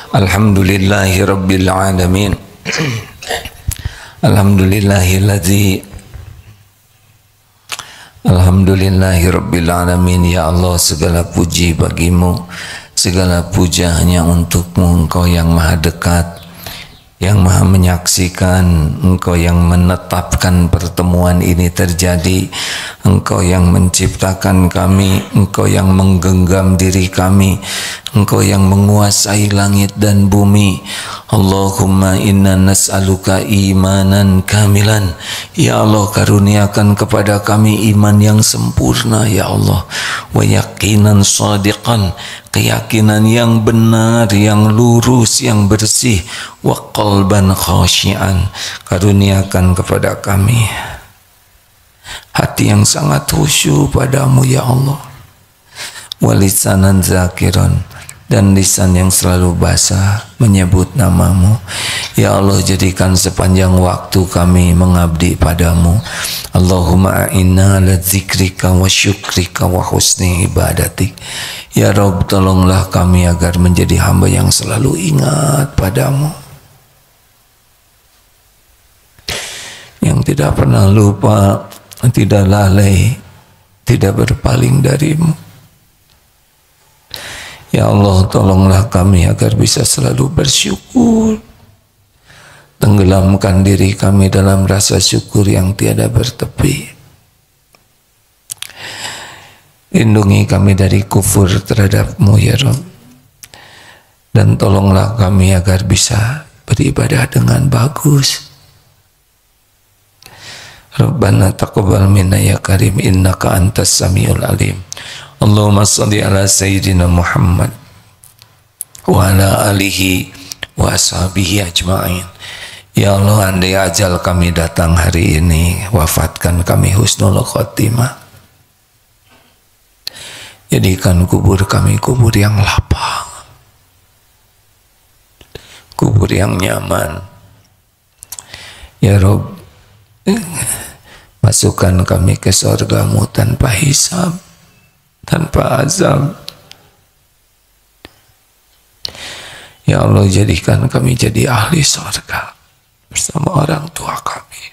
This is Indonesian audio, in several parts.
Alhamdulillahi Rabbil Alamin. Alhamdulillahilladzi Alhamdulillahi Rabbil Alamin. Ya Allah, segala puji bagimu, segala puja hanya untukmu. Engkau yang maha dekat, yang maha menyaksikan, Engkau yang menetapkan pertemuan ini terjadi, Engkau yang menciptakan kami, Engkau yang menggenggam diri kami, Engkau yang menguasai langit dan bumi. Allahumma inna nas'aluka imanan kamilan. Ya Allah, karuniakan kepada kami iman yang sempurna ya Allah. Wa yaqinan shadiqan, keyakinan yang benar, yang lurus, yang bersih. Wa qalban khashi'an, karuniakan kepada kami hati yang sangat khusyuk padamu ya Allah. Wa lisanan zakiran, dan lisan yang selalu basah menyebut namamu. Ya Allah, jadikan sepanjang waktu kami mengabdi padamu. Allahumma a'inna ala zikrika wa syukrika wa husni ibadatik. Ya Rabb, tolonglah kami agar menjadi hamba yang selalu ingat padamu, yang tidak pernah lupa, tidak lalai, tidak berpaling darimu. Ya Allah, tolonglah kami agar bisa selalu bersyukur. Tenggelamkan diri kami dalam rasa syukur yang tiada bertepi. Lindungi kami dari kufur terhadap-Mu ya Rabb. Dan tolonglah kami agar bisa beribadah dengan bagus. Rabbana taqabbal minna ya karim, innaka antas samiul alim. Allahumma salli ala Sayyidina Muhammad wa ala alihi wa ashabihi ajma'in. Ya Allah, andai ajal kami datang hari ini, wafatkan kami husnul khotimah. Jadikan kubur kami kubur yang lapang, kubur yang nyaman. Ya Rabb, masukkan kami ke surga-Mu tanpa hisab, tanpa azab. Ya Allah, jadikan kami jadi ahli surga bersama orang tua kami,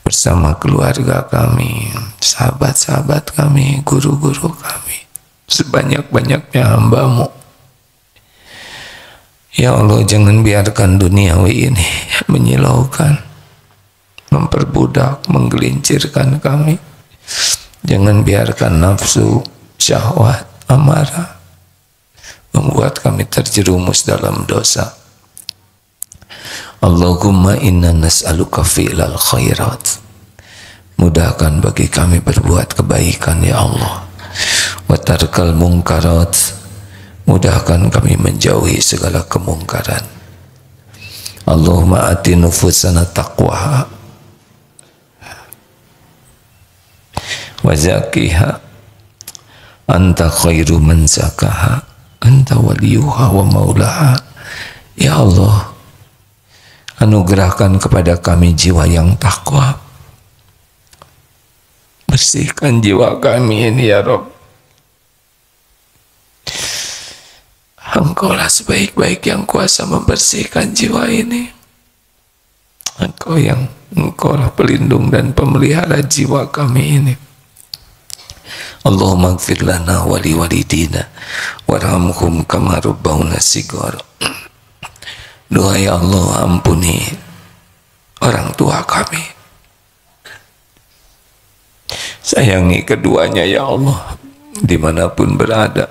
bersama keluarga kami, sahabat-sahabat kami, guru-guru kami, sebanyak-banyaknya hamba-Mu. Ya Allah, jangan biarkan duniawi ini menyilaukan, memperbudak, menggelincirkan kami. Jangan biarkan nafsu, syahwat, amarah membuat kami terjerumus dalam dosa. Allahumma inna nas'aluka fi'lal khairat. Mudahkan bagi kami berbuat kebaikan ya Allah. Wa tarkal munkarat. Mudahkan kami menjauhi segala kemungkaran. Allahumma ati nufusana taqwaha wa zakiha anta khairu man zakaha anta waliyuha wa maulaha. Ya Allah, anugerahkan kepada kami jiwa yang takwa. Bersihkan jiwa kami ini ya Rabb. Engkaulah sebaik-baik yang kuasa membersihkan jiwa ini. Engkaulah pelindung dan pemelihara jiwa kami ini. Allahumma ighfir lana wa li walidina warhamhum kama rabbawna shighara. Doa ya Allah, ampuni orang tua kami, sayangi keduanya ya Allah, dimanapun berada.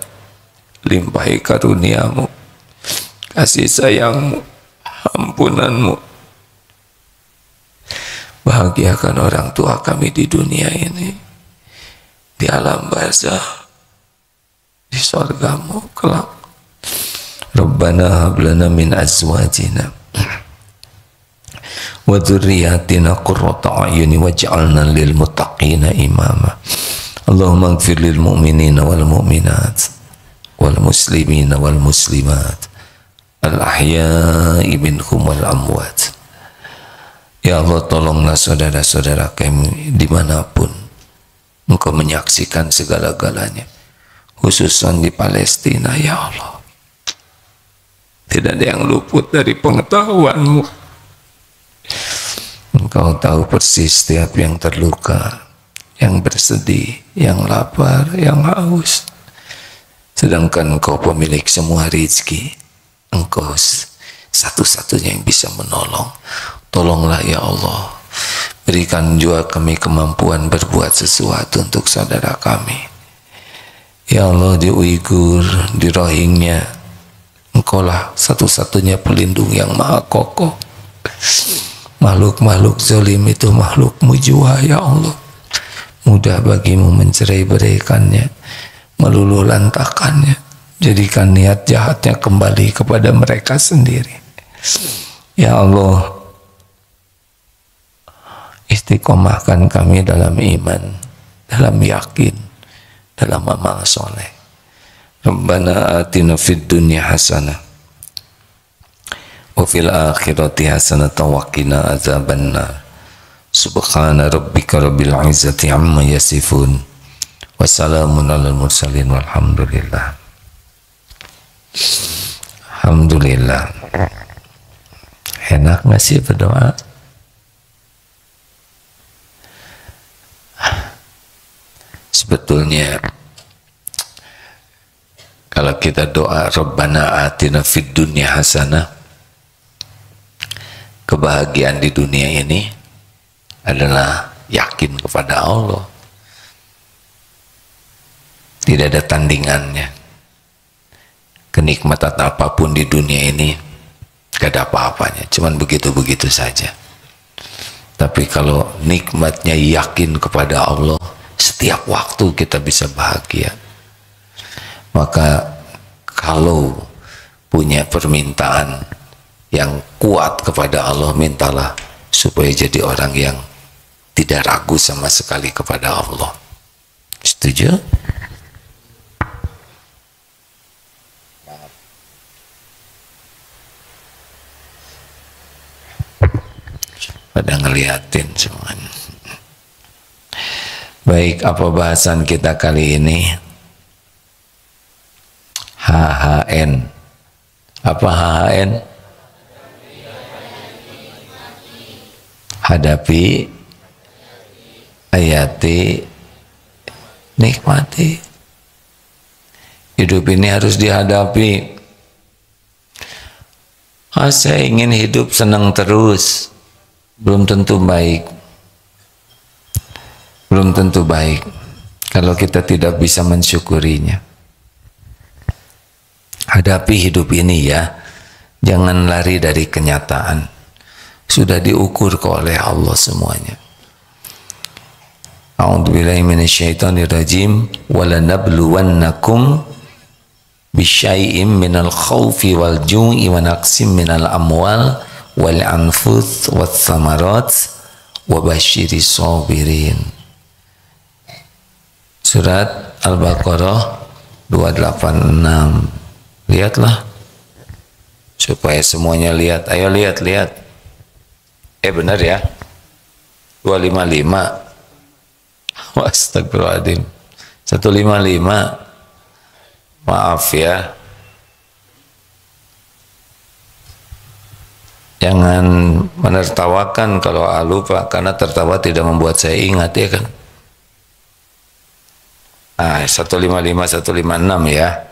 Limpahi karunia-Mu, kasih sayang-Mu, ampunan-Mu. Bahagiakan orang tua kami di dunia ini, di alam barzakh, di surga-Mu kelak. Rabbana hab lana min azwajina wa dzurriyyatina qurrata a'yuni waj'alna lil muttaqina imama. Allahumma ighfir lil mu'minina wal mu'minat wal muslimina wal muslimat al ahya'i minhum wal amwat. Ya Allah, tolonglah saudara-saudara kami dimanapun Engkau menyaksikan segala-galanya. khususnya di Palestina ya Allah. Tidak ada yang luput dari pengetahuan-Mu. Engkau tahu persis setiap yang terluka, yang bersedih, yang lapar, yang haus. Sedangkan Engkau pemilik semua rezeki. Engkau satu-satunya yang bisa menolong. Tolonglah ya Allah. Berikan juga kami kemampuan berbuat sesuatu untuk saudara kami. Ya Allah, di Uighur, di Rohingya, Engkaulah satu-satunya pelindung yang maha kokoh. Makhluk-makhluk zalim itu makhluk-Mu jua ya Allah. Mudah bagimu mencerai-beraikannya, meluluh lantakannya. Jadikan niat jahatnya kembali kepada mereka sendiri. Ya Allah, istiqomahkan kami dalam iman, dalam yakin, dalam amal soleh. Rabbana atina fid dunya hasanah wa fil akhirati hasanah wa qina azabannar. Subhana rabbika rabbil izzati amma yasifun wa salamun alal mursalin walhamdulillah. Alhamdulillah. Enak nggak sih berdoa? Sebetulnya kalau kita doa Rabbana atina fid dunya hasanah, kebahagiaan di dunia ini adalah yakin kepada Allah. Tidak ada tandingannya. Kenikmatan apapun di dunia ini gak ada apa-apanya, cuman begitu-begitu saja. Tapi kalau nikmatnya yakin kepada Allah, setiap waktu kita bisa bahagia. Maka kalau punya permintaan yang kuat kepada Allah, mintalah supaya jadi orang yang tidak ragu sama sekali kepada Allah. Setuju? Pada ngeliatin semuanya. Baik, apa bahasan kita kali ini? HHN. Apa HHN? Hadapi, hayati, nikmati. Hidup ini harus dihadapi. Saya ingin hidup senang terus. Belum tentu baik. Belum tentu baik kalau kita tidak bisa mensyukurinya. Hadapi hidup ini ya, jangan lari dari kenyataan. Sudah diukur oleh Allah semuanya. A'udzubillahi minasyaitonirrajim. Walanabluwannakum bisyai'im minal khawfi wal ju'i wa naqsim minal amwal wal anfus was samarat wa basyiris sabirin. Surat Al-Baqarah 286. Lihatlah supaya semuanya lihat. Ayo lihat. Benar ya, 255. Astagfirullahaladzim, 155. Maaf ya, jangan menertawakan kalau lupa, karena tertawa tidak membuat saya ingat, ya kan. 155, 156 ya.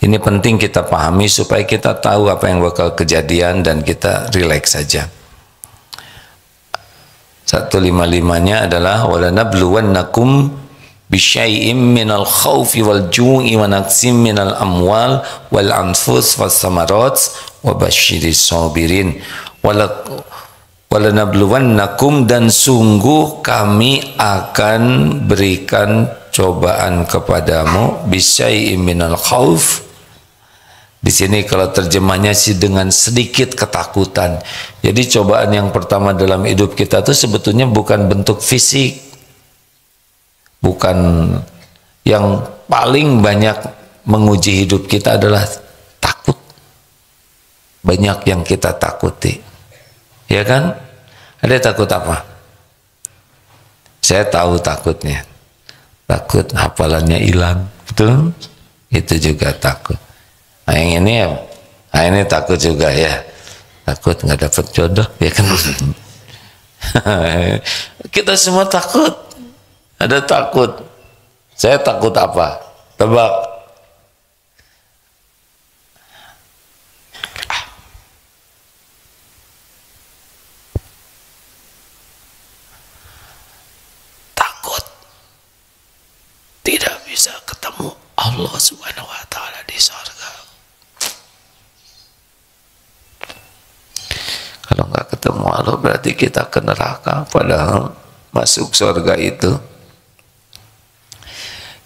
Ini penting kita pahami supaya kita tahu apa yang bakal kejadian dan kita rileks saja. 155-nya adalah walanabluwannakum bisyai'im minal khawfi wal ju'i wa naqsim minal amwal wal anfus was samarat wa basyiris sabirin. Walanabluwannakum, dan sungguh kami akan berikan cobaan kepadamu bisyai'im minal khawf. Di sini kalau terjemahnya sih dengan sedikit ketakutan. Jadi cobaan yang pertama dalam hidup kita itu sebetulnya bukan bentuk fisik. Bukan, yang paling banyak menguji hidup kita adalah takut. Banyak yang kita takuti. Ya kan? Ada takut apa? Saya tahu takutnya. takut hafalannya hilang, betul? Itu juga takut. Nah, yang ini ya, nah ini takut juga ya, takut nggak dapat jodoh, ya kan? Kita semua takut, ada takut. Saya takut apa? Tebak. Tidak bisa ketemu Allah Subhanahu wa Ta'ala di surga. Kalau nggak ketemu Allah berarti kita ke neraka. Padahal masuk surga itu,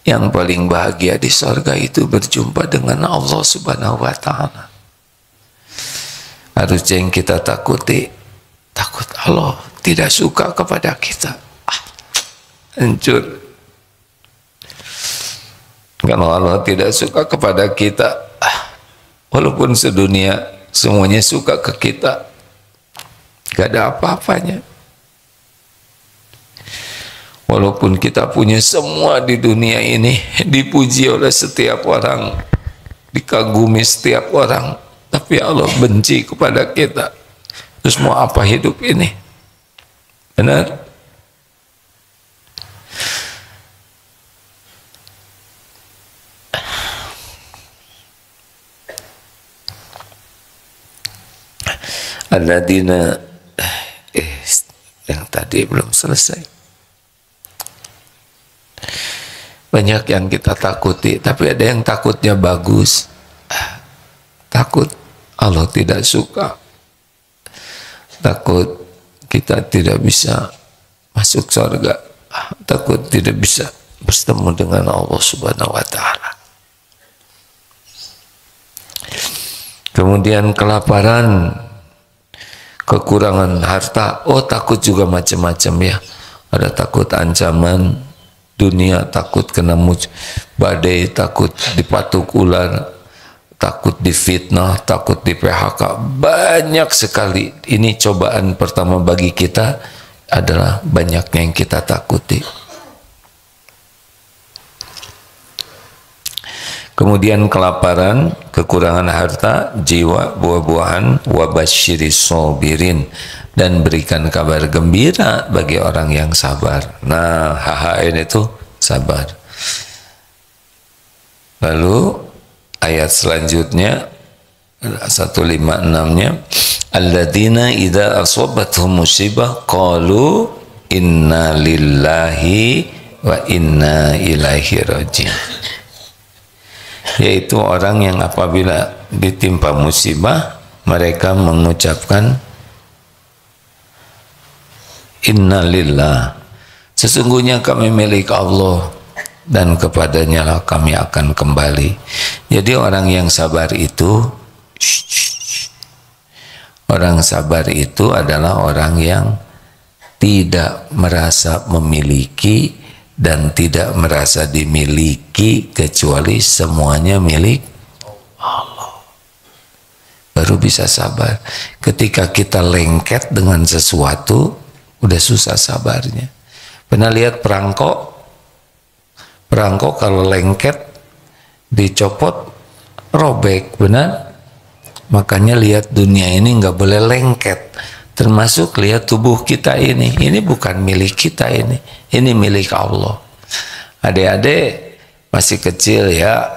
yang paling bahagia di surga itu berjumpa dengan Allah Subhanahu wa Ta'ala. Harusnya yang kita takuti, takut Allah tidak suka kepada kita. Hancur. Kalau Allah tidak suka kepada kita, walaupun sedunia semuanya suka ke kita, gak ada apa-apanya. Walaupun kita punya semua di dunia ini, dipuji oleh setiap orang, dikagumi setiap orang, tapi Allah benci kepada kita. Terus mau apa hidup ini? Benar? Alladzina yang tadi belum selesai. Banyak yang kita takuti, tapi ada yang takutnya bagus. Takut Allah tidak suka, takut kita tidak bisa masuk surga, takut tidak bisa bertemu dengan Allah Subhanahu wa Ta'ala. Kemudian kelaparan, kekurangan harta, takut juga macam-macam ya. Ada takut ancaman dunia, takut kena badai, takut dipatuk ular, takut difitnah, takut di PHK. Banyak sekali. Ini cobaan pertama bagi kita adalah banyaknya yang kita takuti. Kemudian kelaparan, kekurangan harta, jiwa, buah-buahan, wabasyiris sobirin, dan berikan kabar gembira bagi orang yang sabar. Nah, HHN itu sabar. Lalu ayat selanjutnya 156-nya, alladzina idza asabathum musibah qalu inna lillahi wa inna ilaihi raji'un. Yaitu orang yang apabila ditimpa musibah, mereka mengucapkan innalillah, sesungguhnya kami milik Allah dan kepadanya lah kami akan kembali. Jadi orang yang sabar itu, orang sabar itu adalah orang yang tidak merasa memiliki dan tidak merasa dimiliki, kecuali semuanya milik Allah. Baru bisa sabar. Ketika kita lengket dengan sesuatu, udah susah sabarnya. Pernah lihat perangkok? Perangkok kalau lengket, dicopot, robek, benar? Makanya lihat dunia ini nggak boleh lengket. Termasuk lihat tubuh kita ini bukan milik kita, ini milik Allah. Adik-adik masih kecil ya,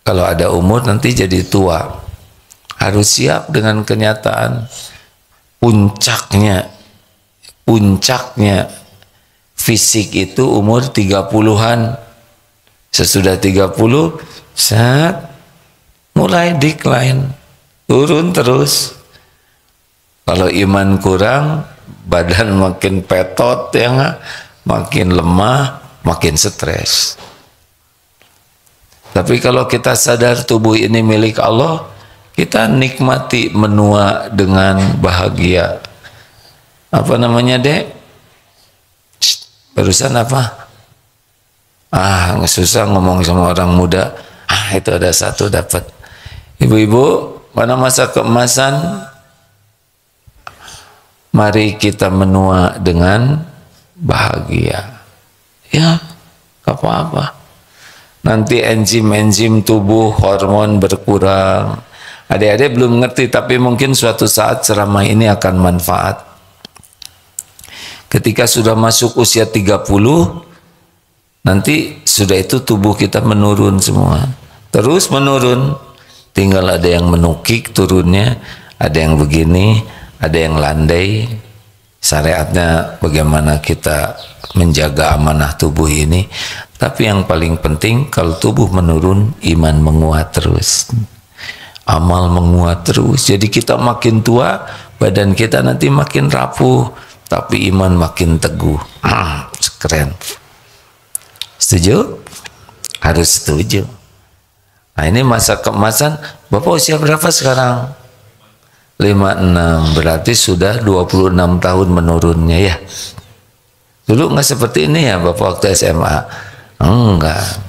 kalau ada umur nanti jadi tua, harus siap dengan kenyataan puncaknya fisik itu umur 30-an. Sesudah 30 saat mulai decline, turun terus. Kalau iman kurang, badan makin petot ya, makin lemah, makin stres. Tapi kalau kita sadar tubuh ini milik Allah, kita nikmati menua dengan bahagia. Apa namanya, Dek? Barusan apa? Susah ngomong sama orang muda. Itu ada satu dapat. Ibu-ibu, mana masa keemasan? Mari kita menua dengan bahagia. Ya, apa-apa. Nanti enzim-enzim tubuh, hormon berkurang. Adik-adik belum ngerti, tapi mungkin suatu saat ceramah ini akan manfaat. Ketika sudah masuk usia 30, nanti sudah itu tubuh kita menurun semua. Terus menurun. Tinggal ada yang menukik turunnya, ada yang begini, ada yang landai. Syariatnya bagaimana kita menjaga amanah tubuh ini. Tapi yang paling penting, kalau tubuh menurun, iman menguat terus. Amal menguat terus. Jadi kita makin tua, badan kita nanti makin rapuh, tapi iman makin teguh. Keren. Setuju? Harus setuju. Nah, ini masa keemasan. Bapak usia berapa sekarang? 56. Berarti sudah 26 tahun menurunnya ya. Dulu nggak seperti ini ya Bapak waktu SMA? Enggak.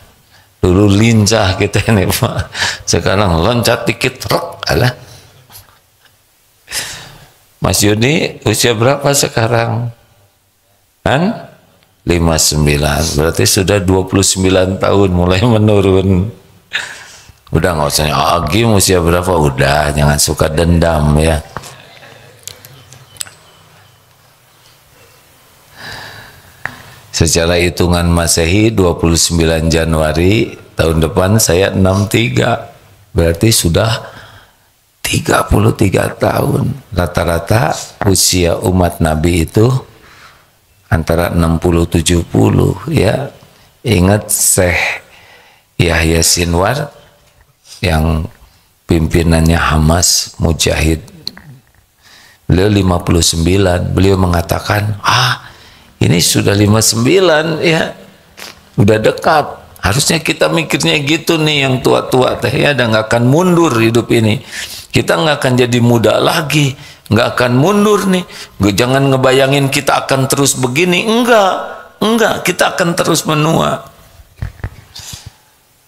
Dulu lincah kita ini Pak. Sekarang loncat dikit, alah. Mas Yuni usia berapa sekarang? Kan? 59. Berarti sudah 29 tahun mulai menurun. Udah nggak usah lagi usia berapa, udah jangan suka dendam ya. Secara hitungan Masehi 29 Januari tahun depan saya 63. Berarti sudah 33 tahun. Rata-rata usia umat Nabi itu antara 60-70 ya. Ingat Syekh Yahya Sinwar yang pimpinannya Hamas Mujahid. Beliau 59. Beliau mengatakan, ini sudah 59 ya, udah dekat. Harusnya kita mikirnya gitu nih yang tua-tua teh ya, dan nggak akan mundur hidup ini. Kita nggak akan jadi muda lagi, nggak akan mundur nih. Jangan ngebayangin kita akan terus begini, enggak, kita akan terus menua.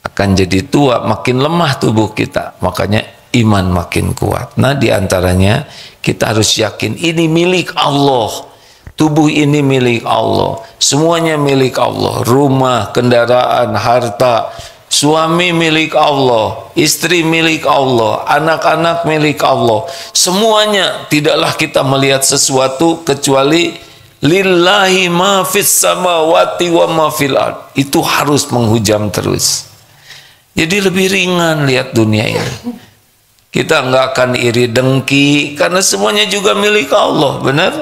Akan jadi tua, makin lemah tubuh kita, makanya iman makin kuat. Nah, diantaranya kita harus yakin ini milik Allah. Tubuh ini milik Allah, semuanya milik Allah. Rumah, kendaraan, harta, suami milik Allah, istri milik Allah, anak-anak milik Allah. Semuanya, tidaklah kita melihat sesuatu kecuali lillahi ma fis samawati wa ma fil ard. Itu harus menghujam terus. Jadi lebih ringan lihat dunia ini. Kita nggak akan iri dengki karena semuanya juga milik Allah, benar?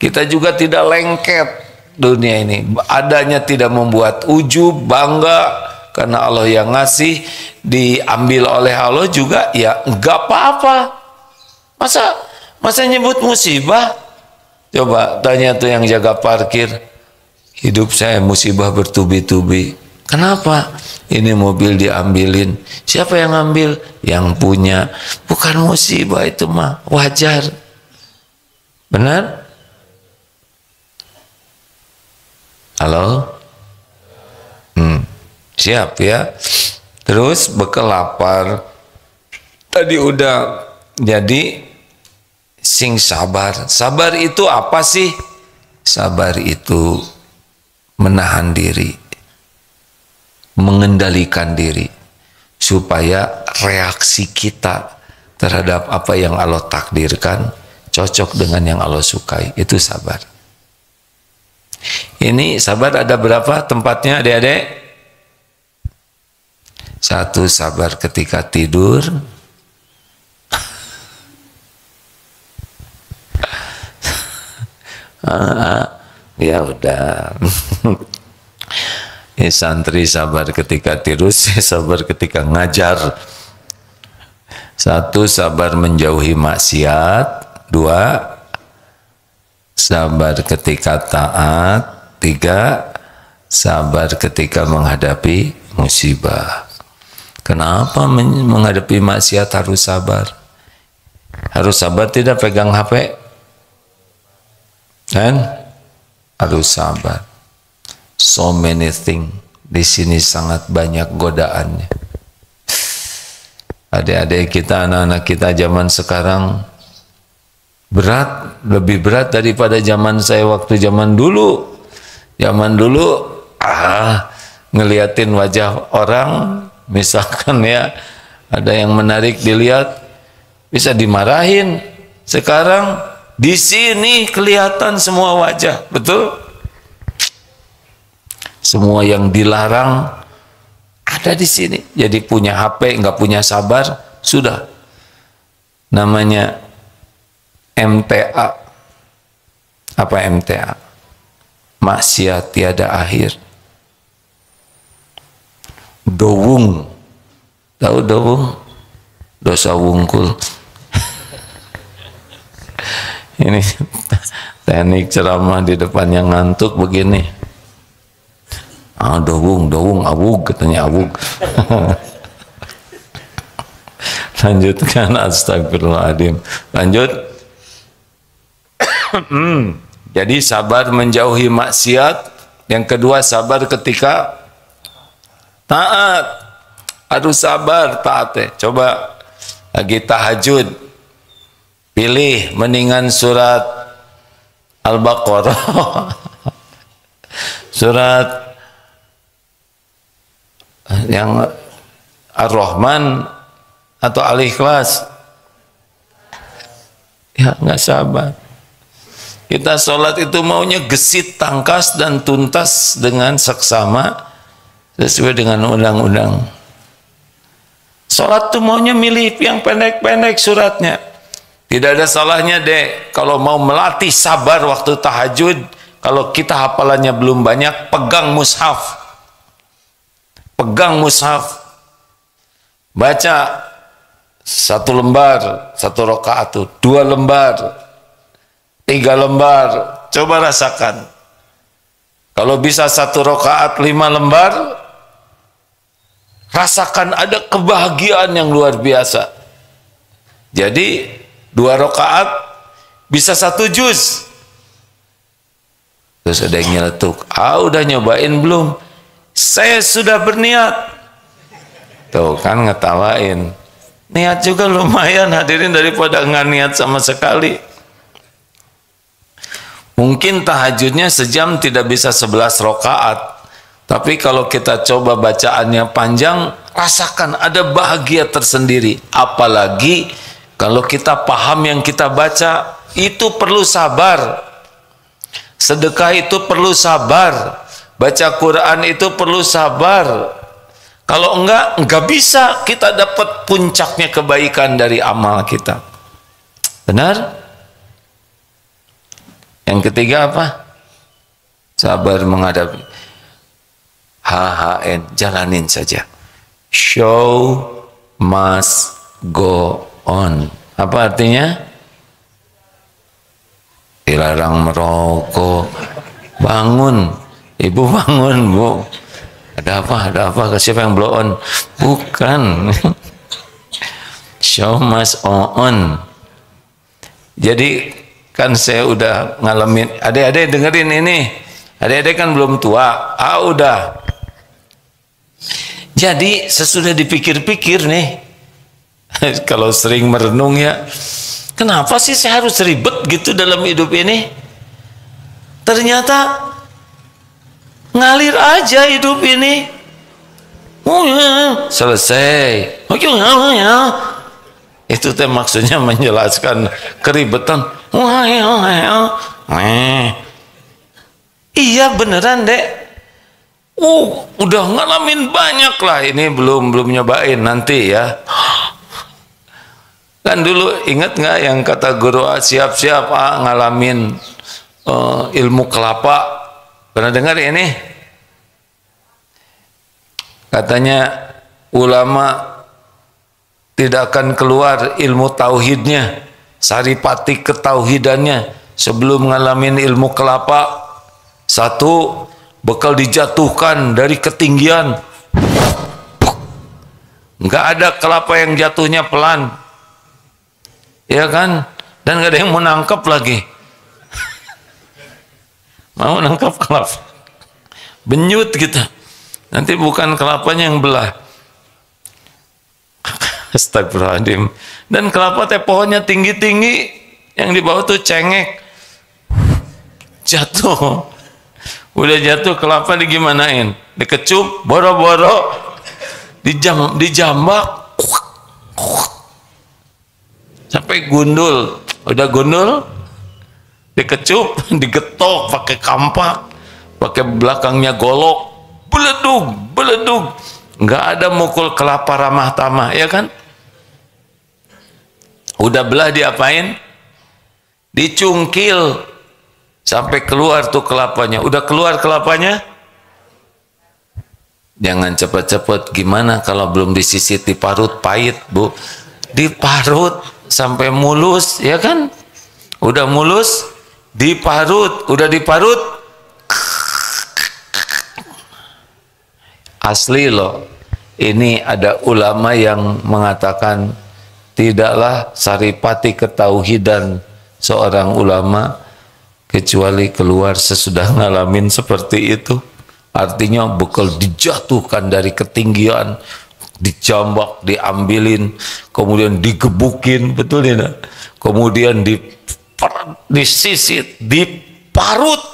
Kita juga tidak lengket dunia ini. Adanya tidak membuat ujub, bangga karena Allah yang ngasih, diambil oleh Allah juga ya nggak apa-apa. Masa nyebut musibah? Coba tanya tuh yang jaga parkir. Hidup saya musibah bertubi-tubi. Kenapa? Ini mobil diambilin. Siapa yang ambil? Yang punya. Bukan musibah itu mah, wajar. Benar? Halo? Siap ya. Terus bekal lapar. Tadi udah. Jadi sing sabar. Sabar itu apa sih? Sabar itu menahan diri, mengendalikan diri, supaya reaksi kita terhadap apa yang Allah takdirkan cocok dengan yang Allah sukai. Itu sabar. Ini sabar ada berapa tempatnya adik-adik? 1, sabar ketika tidur. Ya udah. Ini santri sabar ketika tidur, sabar ketika ngajar. 1, sabar menjauhi maksiat. 2, sabar ketika taat. 3, sabar ketika menghadapi musibah. Kenapa menghadapi maksiat harus sabar? Harus sabar tidak pegang HP? Kan? Harus sabar. So many things. Di sini sangat banyak godaannya. Adik-adik kita, anak-anak kita zaman sekarang berat, lebih berat daripada zaman saya waktu zaman dulu. Zaman dulu ngeliatin wajah orang, misalkan ya ada yang menarik dilihat, bisa dimarahin. Sekarang di sini kelihatan semua wajah, betul? Semua yang dilarang ada di sini. Jadi punya HP nggak punya sabar, sudah. Namanya MTA. Apa MTA? Maksiat tiada akhir. Dowung, tahu dowung? Dosa wungkul. Ini teknik ceramah di depan yang ngantuk begini. Dowung, awug, katanya awug. Lanjutkan, astagfirullahaladzim. Lanjut. Jadi sabar menjauhi maksiat. Yang kedua, sabar ketika taat. Harus sabar taat. Coba lagi tahajud, pilih mendingan surat Al-Baqarah, surat yang Ar-Rahman atau Al-Ikhlas. Ya nggak sabar. Kita sholat itu maunya gesit, tangkas dan tuntas dengan seksama sesuai dengan undang-undang. Sholat tuh maunya milih yang pendek-pendek suratnya. Tidak ada salahnya dek kalau mau melatih sabar waktu tahajud. Kalau kita hafalannya belum banyak, pegang mushaf. Pegang mushaf. Baca 1 lembar, 1 rakaat tuh, 2 lembar, 3 lembar. Coba rasakan. Kalau bisa 1 rakaat 5 lembar, rasakan ada kebahagiaan yang luar biasa. Jadi 2 rakaat bisa 1 juz. Terus ada yang nyeletuk, udah nyobain belum? Saya sudah berniat. Tuh kan ngetawain. Niat juga lumayan hadirin daripada nggak niat sama sekali. Mungkin tahajudnya sejam tidak bisa 11 rakaat. Tapi kalau kita coba bacaannya panjang, rasakan ada bahagia tersendiri. Apalagi kalau kita paham yang kita baca, itu perlu sabar. Sedekah itu perlu sabar. Baca Quran itu perlu sabar. Kalau enggak bisa kita dapat puncaknya kebaikan dari amal kita. Benar? Yang ketiga apa? Sabar menghadapi. HHN, jalanin saja. Show must go on. Apa artinya? Dilarang merokok. Bangun, ibu bangun bu. Ada apa? Ada apa? Siapa yang blow on? Bukan. Show must on. Jadi kan saya udah ngalamin. Adik-adik dengerin ini. Adik-adik kan belum tua. Udah. Jadi sesudah dipikir-pikir nih, kalau sering merenung ya, kenapa sih saya harus ribet gitu dalam hidup ini? Ternyata ngalir aja hidup ini. Selesai. Itu teh maksudnya menjelaskan keribetan. Iya beneran dek. Udah ngalamin banyak lah. Ini belum nyobain, nanti ya. Kan dulu ingat nggak yang kata guru siap-siap ngalamin ilmu kelapa. Pernah dengar ini? Katanya ulama tidak akan keluar ilmu tauhidnya, saripati ketauhidannya sebelum ngalamin ilmu kelapa. 1, bekal dijatuhkan dari ketinggian. Nggak ada kelapa yang jatuhnya pelan. Ya kan? Dan nggak ada yang mau nangkep lagi. Mau nangkap kelapa, benyut kita. Nanti bukan kelapanya yang belah. Astagfirullahaladzim. Dan kelapa teh pohonnya tinggi-tinggi, yang di bawah tuh cengek, jatuh. Udah jatuh kelapa digimanain? Dikecup, boro-boro, dijambak, sampai gundul. Udah gundul, dikecup, digetok pakai kampak, pakai belakangnya golok, beledug. Nggak ada mukul kelapa ramah tamah, ya kan? Udah belah diapain? Dicungkil sampai keluar tuh kelapanya. Udah keluar kelapanya, jangan cepet-cepet. Gimana kalau belum disisit, diparut? Pahit, Bu. Diparut sampai mulus, ya kan? Udah mulus, diparut. Udah diparut, asli loh. Ini ada ulama yang mengatakan tidaklah saripati ketauhidan seorang ulama kecuali keluar sesudah ngalamin seperti itu. Artinya bekal dijatuhkan dari ketinggian, dijambak, diambilin, kemudian digebukin, betul ya? Kemudian disisit, diparut,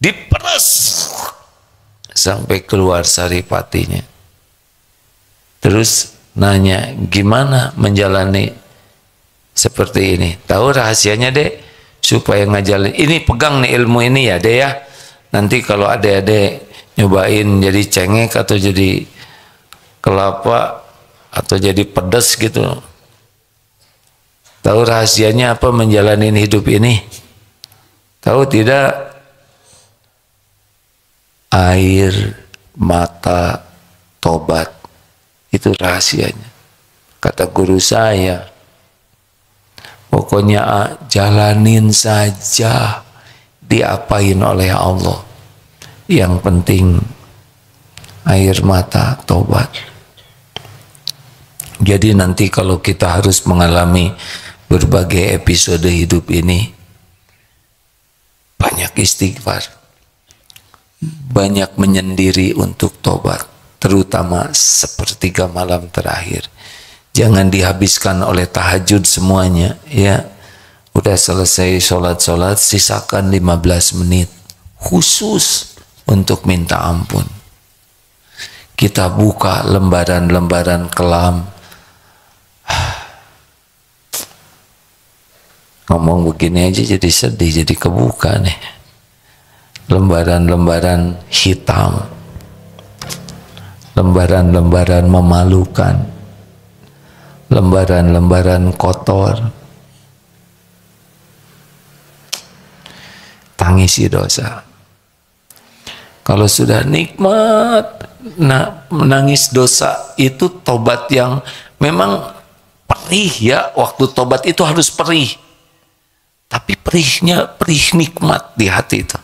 diperes sampai keluar saripatinya. Terus nanya, gimana menjalani seperti ini? Tahu rahasianya, Dek? Supaya ngajalin ini, pegang nih ilmu ini ya, Dek ya. Nanti kalau adik-adik nyobain jadi cengek atau jadi kelapa atau jadi pedas gitu, tahu rahasianya apa menjalani hidup ini? Tahu tidak? Air mata tobat. Itu rahasianya. Kata guru saya, pokoknya jalanin saja, diapain oleh Allah. Yang penting air mata tobat. Jadi nanti kalau kita harus mengalami berbagai episode hidup ini, banyak istighfar, banyak menyendiri untuk tobat. Terutama sepertiga malam terakhir. Jangan dihabiskan oleh tahajud semuanya, ya. Udah selesai sholat, sisakan 15 menit khusus untuk minta ampun. Kita buka lembaran-lembaran kelam. Ngomong begini aja jadi sedih, jadi kebuka nih. Lembaran-lembaran hitam, lembaran-lembaran memalukan, lembaran-lembaran kotor. Tangisi dosa. Kalau sudah nikmat, menangis dosa itu tobat yang memang perih ya. Waktu tobat itu harus perih, tapi perihnya perih nikmat di hati itu.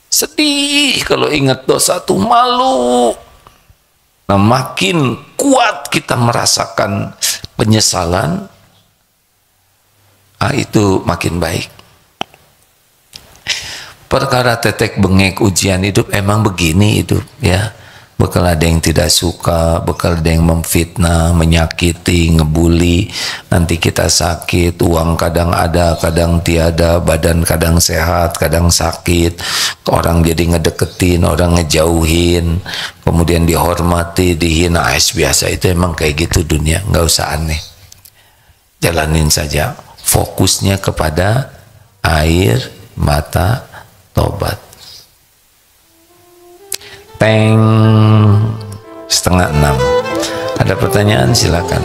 Sedih kalau ingat dosa tuh, malu. Nah, makin kuat kita merasakan penyesalan, itu makin baik. Perkara tetek bengek ujian hidup emang begini hidup ya. Bakal ada yang tidak suka, bakal ada yang memfitnah, menyakiti, ngebully. Nanti kita sakit, uang kadang ada, kadang tiada, badan kadang sehat, kadang sakit. Orang jadi ngedeketin, orang ngejauhin, kemudian dihormati, dihina. Biasa itu emang kayak gitu dunia, nggak usah aneh. Jalanin saja, fokusnya kepada air mata tobat. Teng, 5:30. Ada pertanyaan silakan.